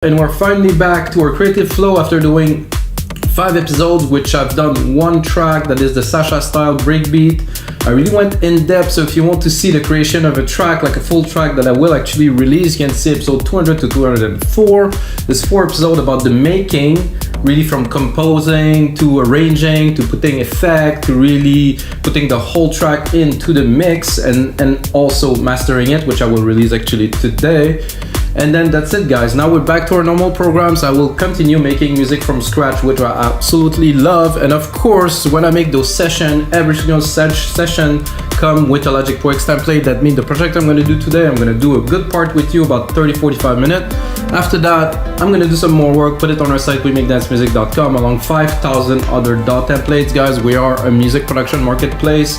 And we're finally back to our creative flow after doing 5 episodes, which I've done one track that is the Sasha style breakbeat. I really went in depth, so if you want to see the creation of a track, like a full track that I will actually release, you can see episode 200 to 204. There's 4 episodes about the making, really from composing to arranging to putting effect to really putting the whole track into the mix and also mastering it, which I will release actually today. And then that's it, guys. Now we're back to our normal programs. I will continue making music from scratch, which I absolutely love. And of course, when I make those sessions, every single session come with a Logic Pro X template. That means the project I'm going to do today, I'm going to do a good part with you, about 30-45 minutes. After that, I'm going to do some more work, put it on our site, wemakedancemusic.com, along 5,000 other DAW templates. Guys, we are a music production marketplace.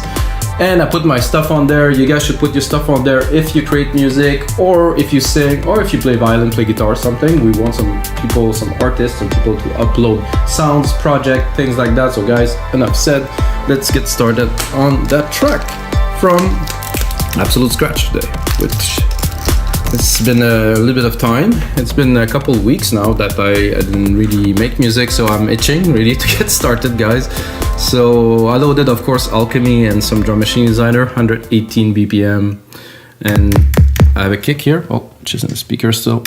And I put my stuff on there. You guys should put your stuff on there if you create music, or if you sing, or if you play violin, play guitar, something. We want some people, some artists, some people to upload sounds, project, things like that. So guys, enough said. Let's get started on that track from absolute scratch today, which it's been a little bit of time. It's been a couple of weeks now that I didn't really make music, so I'm itching really to get started, guys. So I loaded, of course, Alchemy and some drum machine designer, 118 BPM, and I have a kick here. Oh, which is in the speaker still.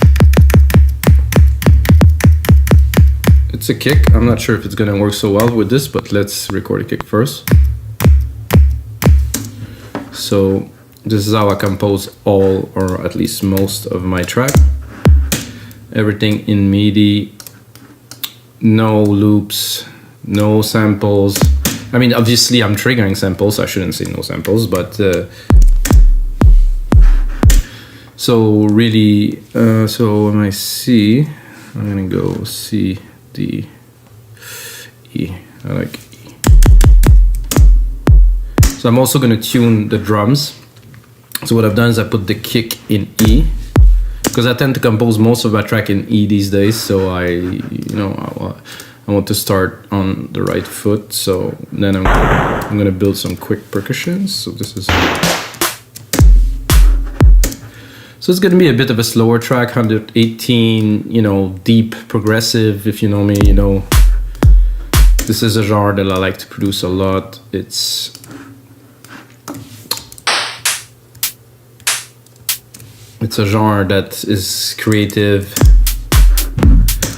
It's a kick. I'm not sure if it's gonna work so well with this, but let's record a kick first. So this is how I compose all, or at least most of my track. Everything in MIDI, no loops, no samples. I mean, obviously I'm triggering samples, I shouldn't say no samples, but so really, so when I C, I'm gonna go C, D, E. I like E. So I'm also gonna tune the drums. So what I've done is I put the kick in E, because I tend to compose most of my track in E these days. So I want to start on the right foot. So then I'm gonna build some quick percussions. So this is. So it's gonna be a bit of a slower track, 118, deep progressive. If you know me, this is a genre that I like to produce a lot. It's a genre that is creative.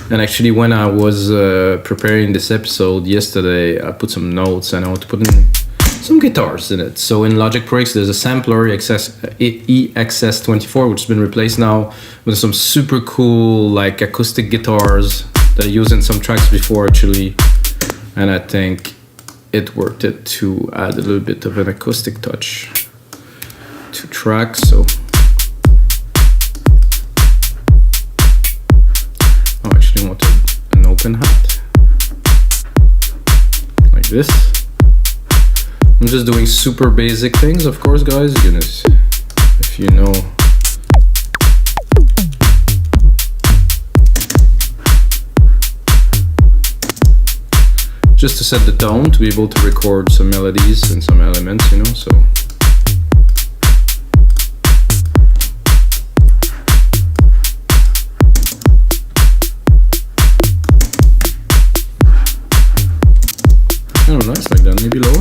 And actually, when I was preparing this episode yesterday, I put some notes and I want to put in some guitars in it. So in Logic Pro X, there's a sampler, EXS24, which has been replaced now with some super cool like acoustic guitars that I used in some tracks before actually. And I think it worth it to add a little bit of an acoustic touch to tracks. So I actually wanted an open hat like this. I'm just doing super basic things, of course, guys. If you know. Just to set the tone, to be able to record some melodies and some elements, so. Oh, nice, like that, maybe lower.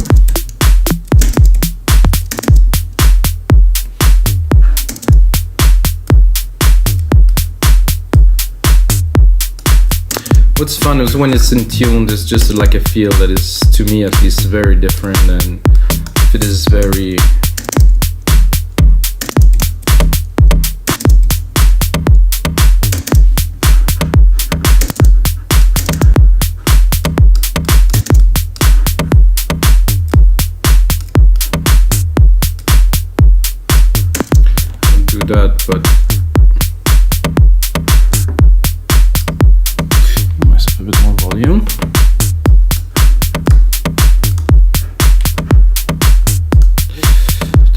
What's fun is when it's in tune, there's just like a feel that is, to me at least, very different than if it is very... that, but myself a bit more volume.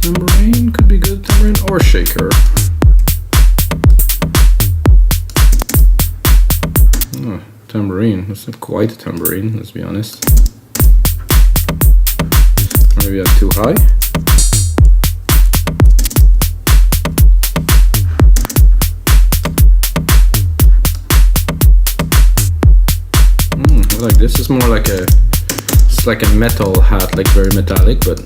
Tambourine could be good, tambourine or shaker. Oh, tambourine, that's not quite a tambourine, let's be honest. Maybe I'm too high. like this. It's more like it's like a metal hat, like very metallic, but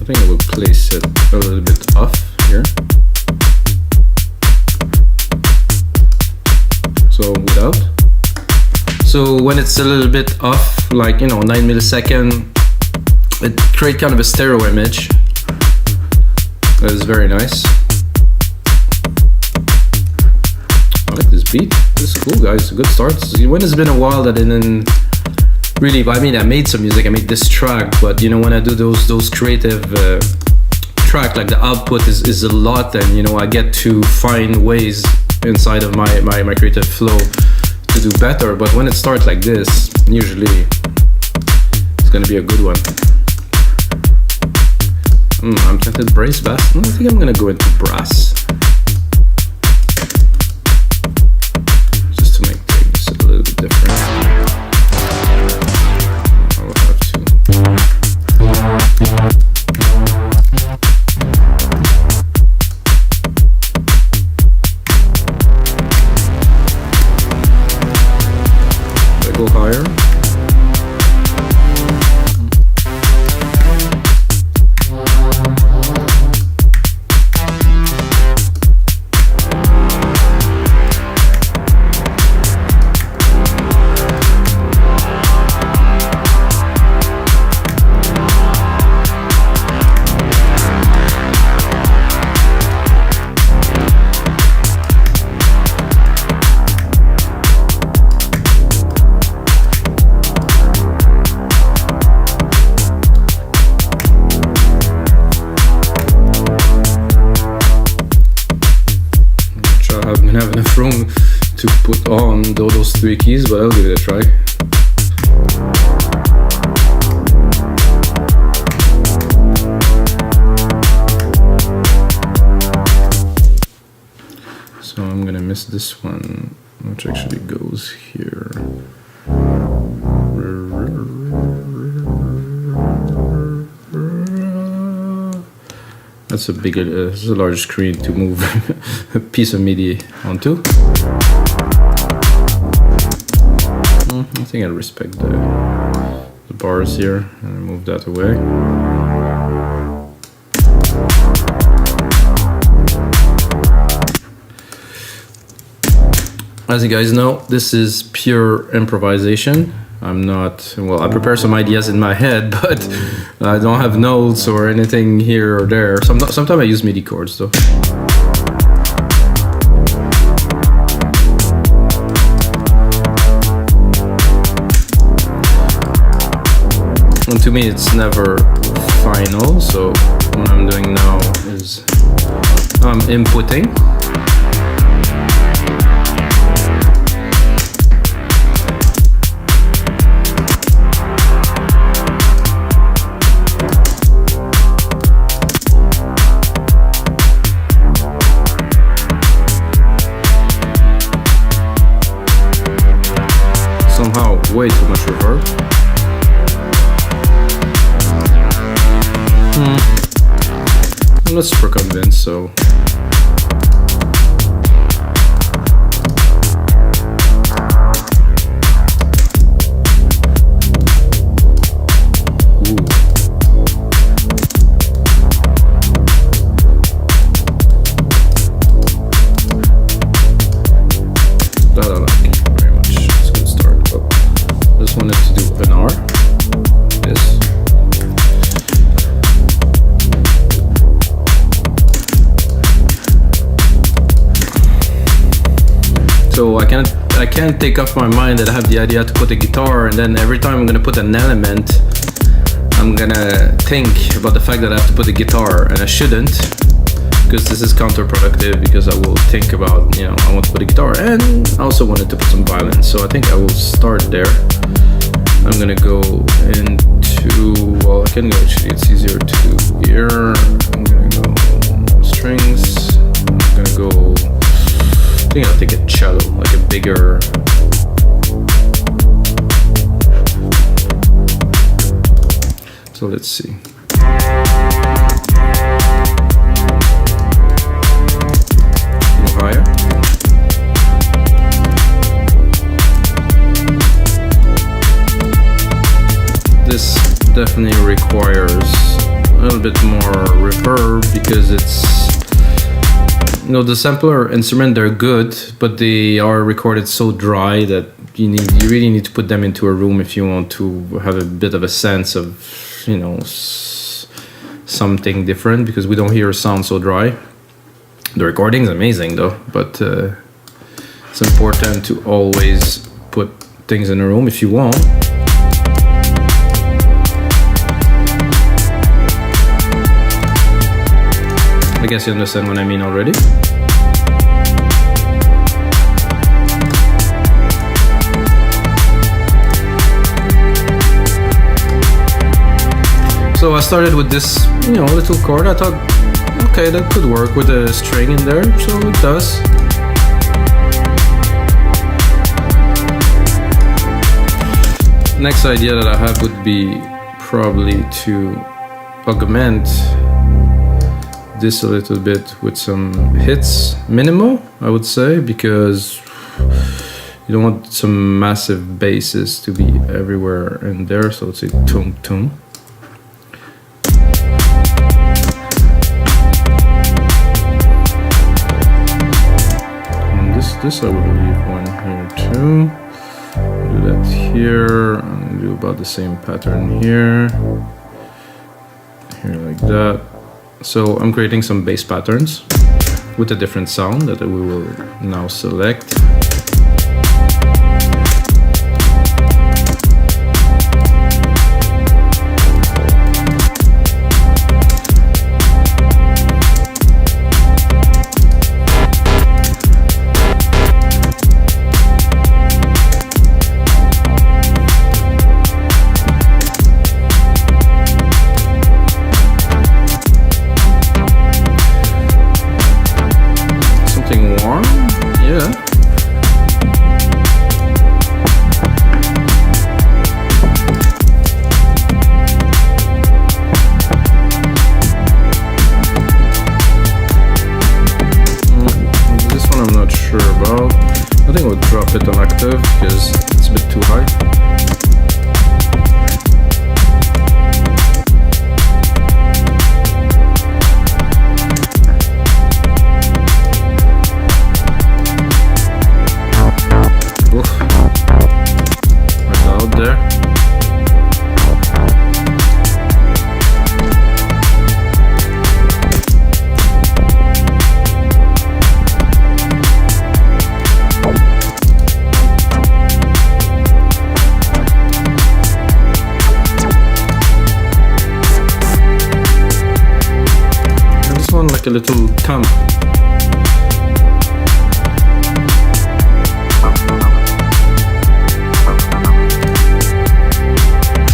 I think I will place it a little bit off here. So without. So when it's a little bit off, like 9 millisecond, it creates kind of a stereo image. That is very nice. I like this beat. This is cool, guys. A good start. When it's been a while that I didn't really. I mean, I made some music. I made this track, but when I do those creative track, like the output is a lot, and I get to find ways inside of my creative flow to do better. But when it starts like this, usually it's gonna be a good one. I'm tempted brass bass. I think I'm gonna go into brass. Just to make things a little bit different. I will have to. I go higher. Have enough room to put on those 3 keys, but I'll give it a try. So I'm gonna miss this one, which actually goes here. That's a bigger, it's a large screen to move a piece of MIDI onto. I think I respect the bars here and move that away. As you guys know, this is pure improvisation. I'm not, well, I prepare some ideas in my head, but I don't have notes or anything here or there. Sometimes I use MIDI chords though. And to me it's never final, so what I'm doing now is I'm inputting. Somehow way too much reverb. I'm not super convinced, so so I can't take off my mind that I have the idea to put a guitar, and then every time I'm gonna put an element, I'm gonna think about the fact that I have to put a guitar, and I shouldn't, because this is counterproductive, because I will think about, I want to put a guitar, and I also wanted to put some violins, so I think I will start there. I'm gonna go into, well, I can go, actually, it's easier to do here. I'm gonna go strings, I'm gonna go, I think I'll take a cello, like a bigger. So let's see. Go higher. definitely requires a little bit more reverb because it's, you know, the sampler instrument, they're good, but they are recorded so dry that you really need to put them into a room if you want to have a bit of a sense of, you know, something different, because we don't hear a sound so dry. The recording's amazing though, but it's important to always put things in a room if you want. I guess you understand what I mean already. So I started with this, you know, little chord. I thought, okay, that could work with a string in there, so it does. Next idea that I have would be probably to augment this a little bit with some hits, minimal, I would say, because you don't want some massive basses to be everywhere in there. So let's say tum tum. And this I would leave one here too. Do that here, and do about the same pattern here. Here like that. So I'm creating some bass patterns with a different sound that we will now select. I think we'll drop it on octave because it's a bit too high. Oof. Right out there. Like a little thump.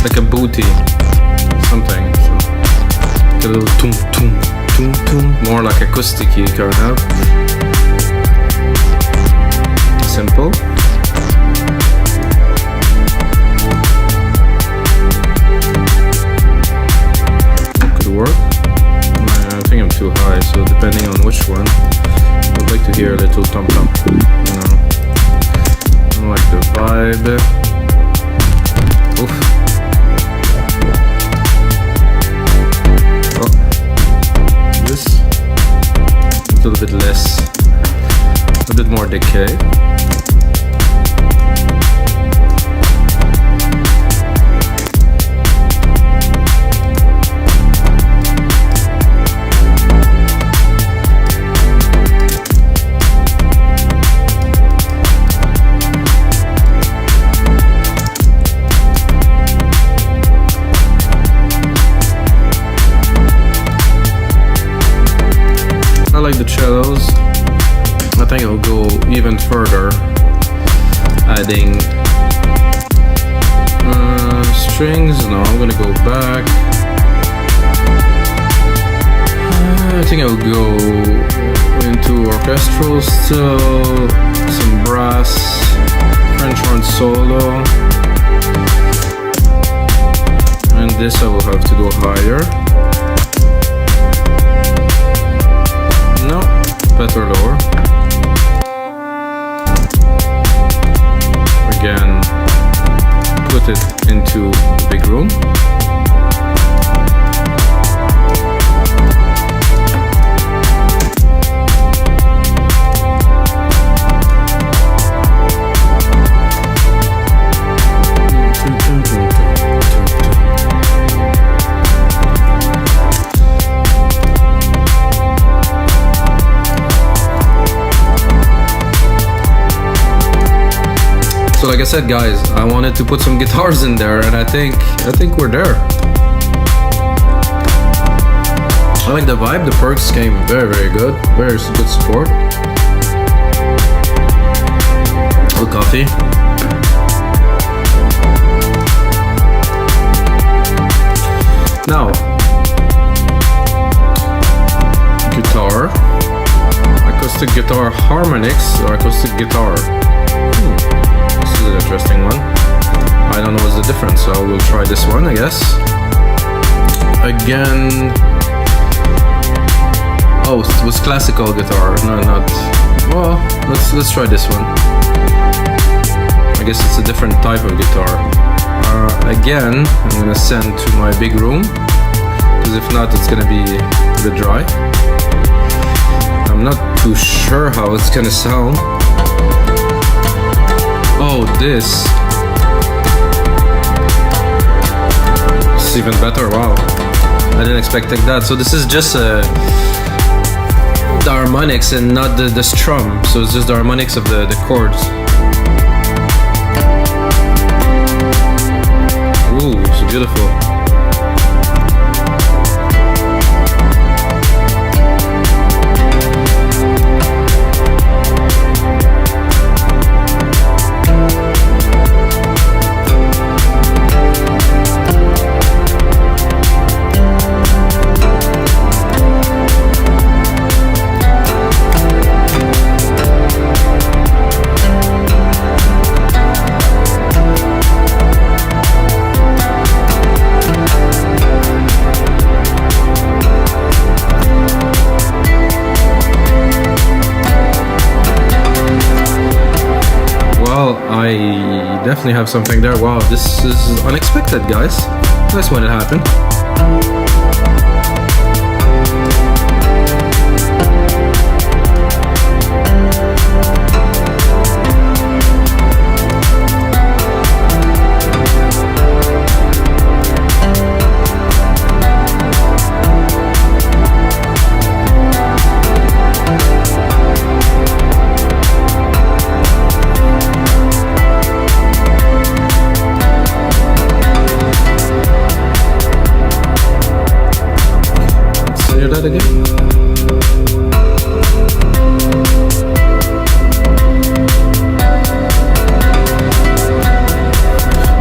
Like a booty, something. So, like a little tum tum tum tum. More like acoustic-y kind of. Simple. Could work. I think I'm too high, so depending on which one, I'd like to hear a little thump thump, you know. I like the vibe. Oof. Oh. This, a little bit less, a bit more decay. I like the cellos. I think I'll go even further, adding strings. No, I'm gonna go back. I think I'll go into orchestral still, some brass, French horn solo, and this I will have to go higher. No, better lower. Again, put it into the big room. So like I said, guys, I wanted to put some guitars in there, and I think we're there. I like the vibe. The perks came very, very good. Very good support. A little coffee. Now, guitar, acoustic guitar harmonics or acoustic guitar. This is an interesting one. I don't know what's the difference, so we'll try this one, I guess. Again, oh, it was classical guitar. No, not. Well, let's try this one. I guess it's a different type of guitar. Again, I'm gonna send to my big room, because if not, it's gonna be a bit dry. I'm not too sure how it's gonna sound. Oh, this is even better. Wow, I didn't expect that. So this is just the harmonics and not the strum. So it's just the harmonics of the chords. Ooh, it's beautiful. I definitely have something there. Wow, this is unexpected, guys. Nice when it happened. Hear that again?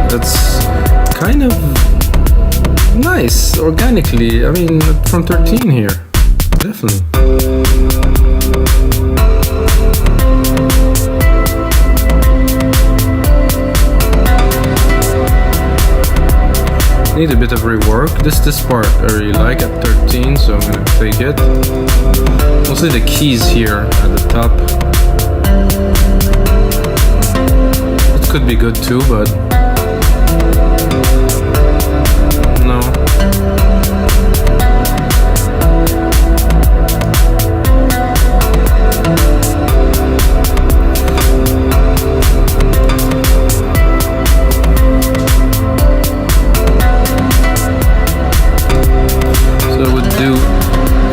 That's kind of nice organically. I mean, from 13 here, definitely. Need a bit of rework. This part I really like at 13, so I'm gonna take it. Mostly the keys here at the top. It could be good too, but no.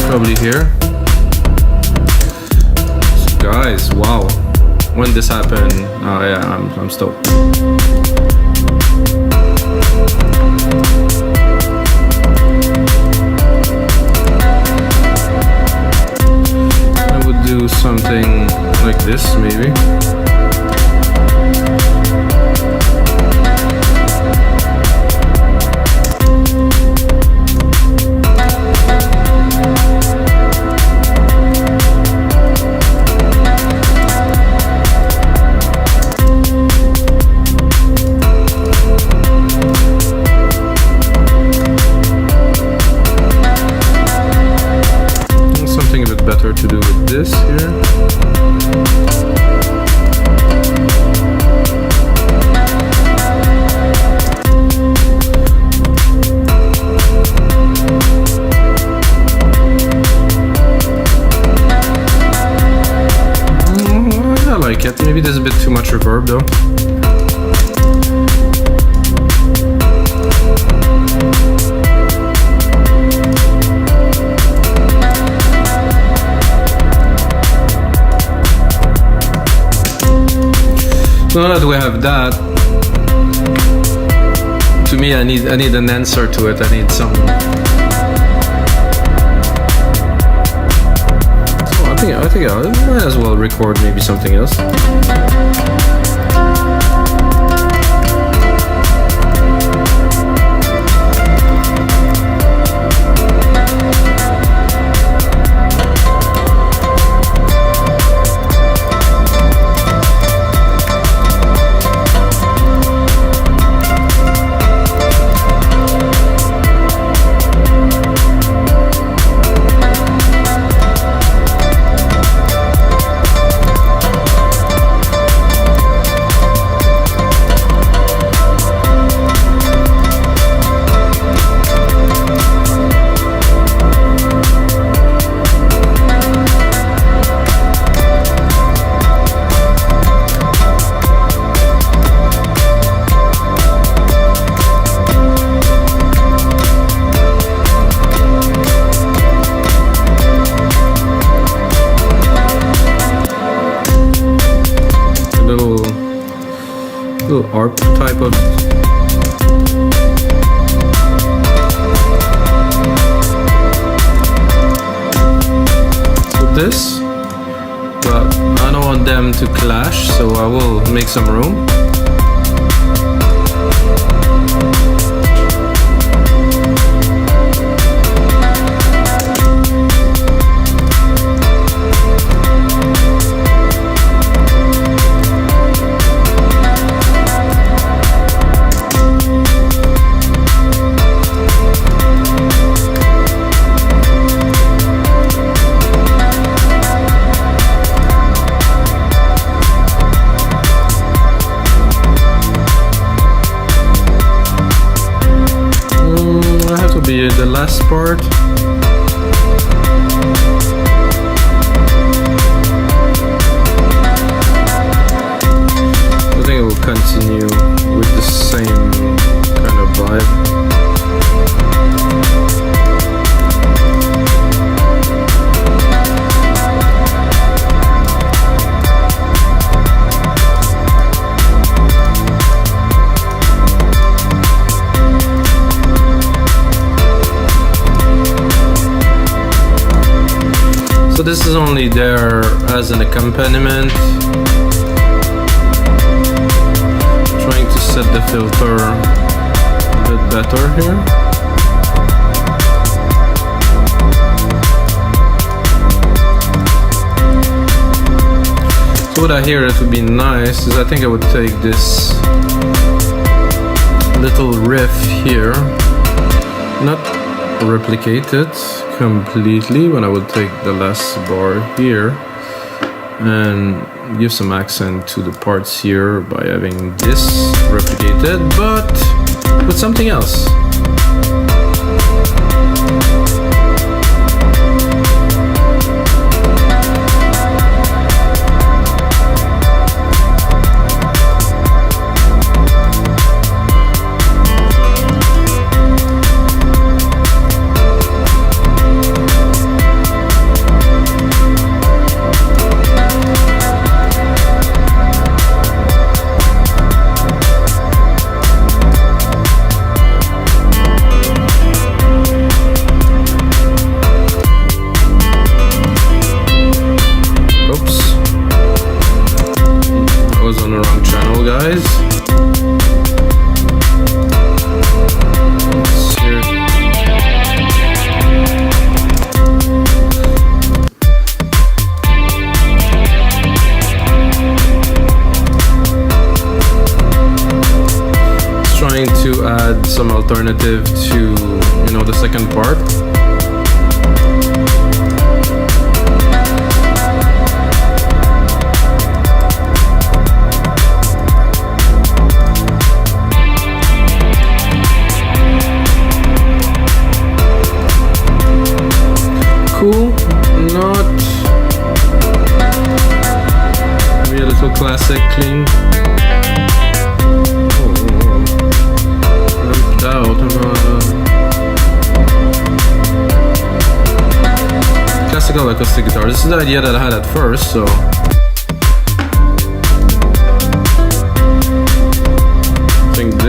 Probably here. So guys, wow, when this happened, oh yeah, I'm stoked. I would do something like this maybe. Better to do with this here. I like it. Maybe there's a bit too much reverb though. So now that we have that, to me, I need an answer to it. I need some. So I think I might as well record maybe something else. Little ARP type of so this, but I don't want them to clash, so I will make some room. Be the last part. I think it will continue with the same kind of vibe. So this is only there as an accompaniment. Trying to set the filter a bit better here. So what I hear that would be nice is I think I would take this little riff here, not replicate it completely, but I would take the last bar here and give some accent to the parts here by having this replicated, but with something else. To add some alternative to, you know, the second part. Cool, not maybe a little classic, clean. Classical acoustic guitar. This is the idea that I had at first, so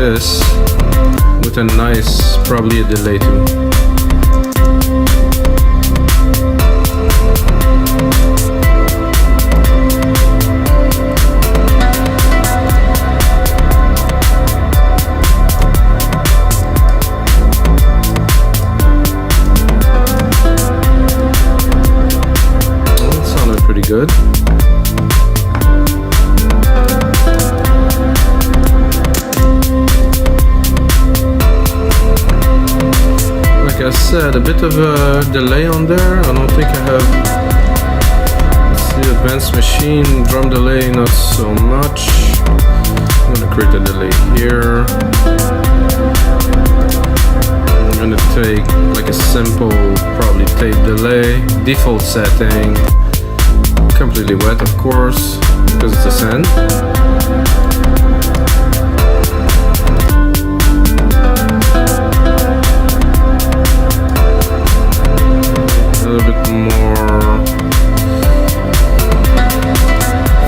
this with a nice, probably a delay too. Good. Like I said, a bit of a delay on there. I don't think I have. Let's see, advanced machine, drum delay, not so much. I'm gonna create a delay here. I'm gonna take like a simple, probably tape delay, default setting. Completely wet, of course, because it's a sand. A little bit more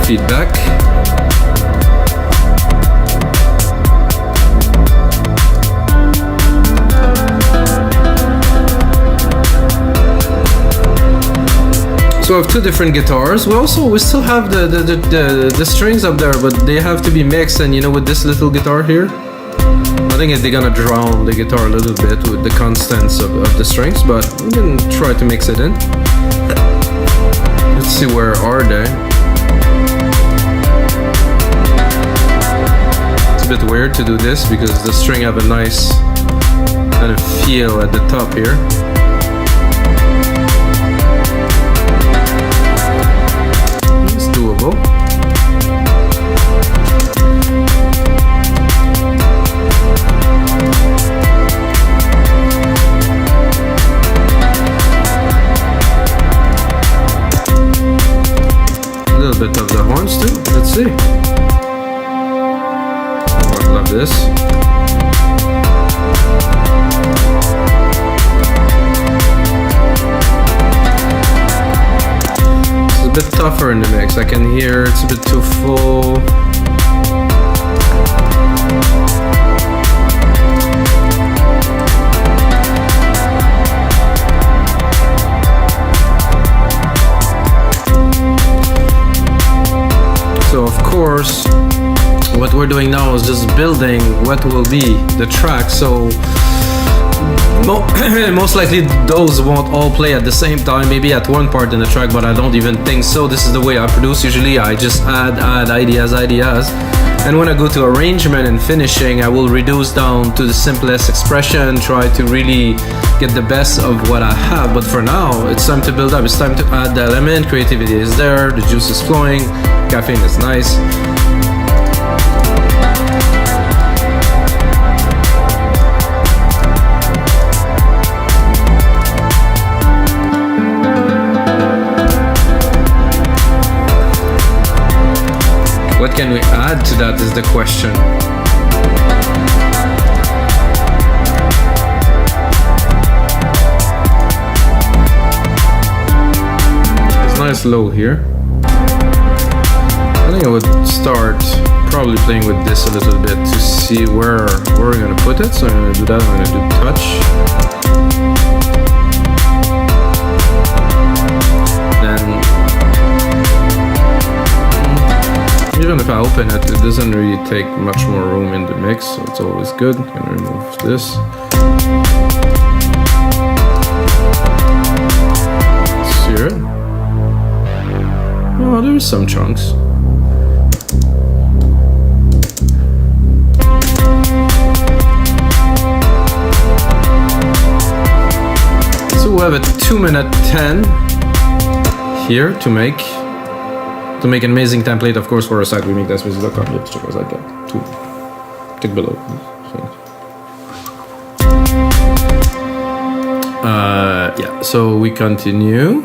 feedback. So I have two different guitars. We still have the strings up there, but they have to be mixed. And you know, with this little guitar here, I think they're gonna drown the guitar a little bit with the constants of the strings. But we can try to mix it in. Let's see, where are they? It's a bit weird to do this because the string have a nice kind of feel at the top here. Doable. A little bit of the horns too. Let's see. I love this. A bit tougher in the mix. I can hear it's a bit too full. So of course, what we're doing now is just building what will be the track. So most likely those won't all play at the same time, maybe at one part in the track, but I don't even think so. This is the way I produce usually. I just add ideas, and when I go to arrangement and finishing, I will reduce down to the simplest expression, try to really get the best of what I have. But for now, it's time to build up. It's time to add the element. Creativity is there, the juice is flowing, caffeine is nice. What can we add to that is the question. It's nice low here. I think I would start probably playing with this a little bit to see where we're gonna put it. So I'm gonna do that. I'm gonna do touch. Then even if I open it, it doesn't really take much more room in the mix, so it's always good. I'm gonna remove this. Let's hear it. Oh, there's some chunks. So we have a 2:10 here to make an amazing template, of course, for a site. We make that with.com. Let's check us out. Click below. Yeah, so we continue.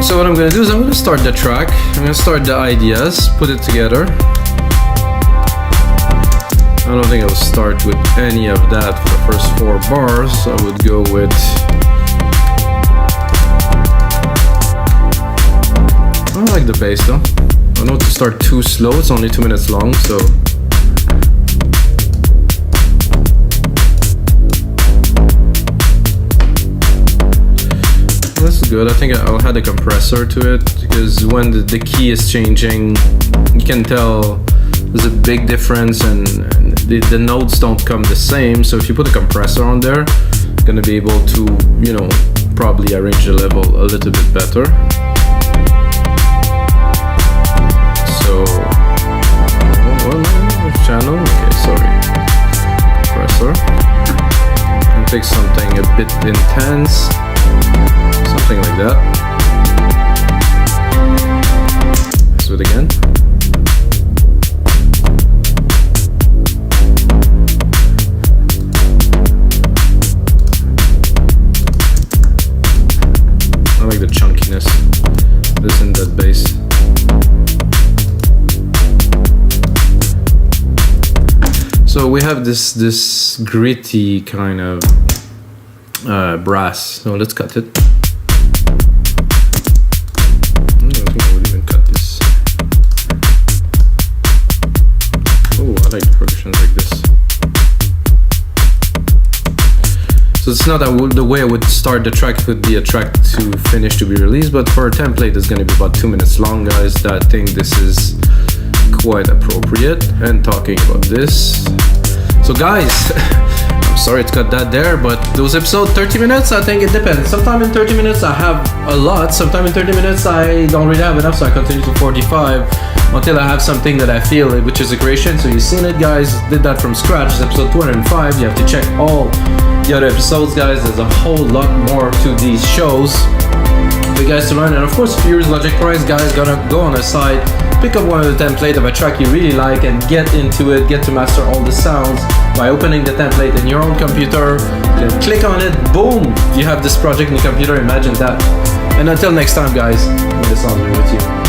So what I'm gonna do is I'm gonna start the track. I'm gonna start the ideas, put it together. I don't think I will start with any of that for the first 4 bars. I would go with... like the bass though. I don't want to start too slow, it's only 2 minutes long, so. This is good. I think I'll add a compressor to it because when the key is changing, you can tell there's a big difference and the notes don't come the same. So if you put a compressor on there, you're gonna be able to, you know, probably arrange the level a little bit better. So, channel, okay, sorry, compressor. And pick something a bit intense. Something like that. Let's do it again. I like the chunkiness. This and that bass. So we have this gritty kind of brass. So let's cut it. I like percussions like this. So it's not the way I would start the track. It would be a track to finish to be released, but for a template it's going to be about 2 minutes long, guys. I think this is quite appropriate. And talking about this, so guys, I'm sorry to cut that there, but those episodes 30 minutes, I think it depends. Sometime in 30 minutes I have a lot, sometime in 30 minutes I don't really have enough, so I continue to 45 until I have something that I feel which is a creation. So you've seen it, guys, did that from scratch. It's episode 205. You have to check all the other episodes, guys. There's a whole lot more to these shows for you guys to learn. And of course, if you use Logic Price, guys, gonna go on a site, pick up one of the templates of a track you really like and get into it, get to master all the sounds by opening the template in your own computer. Then click on it, boom, you have this project in your computer. Imagine that. And until next time, guys, may the sound be with you.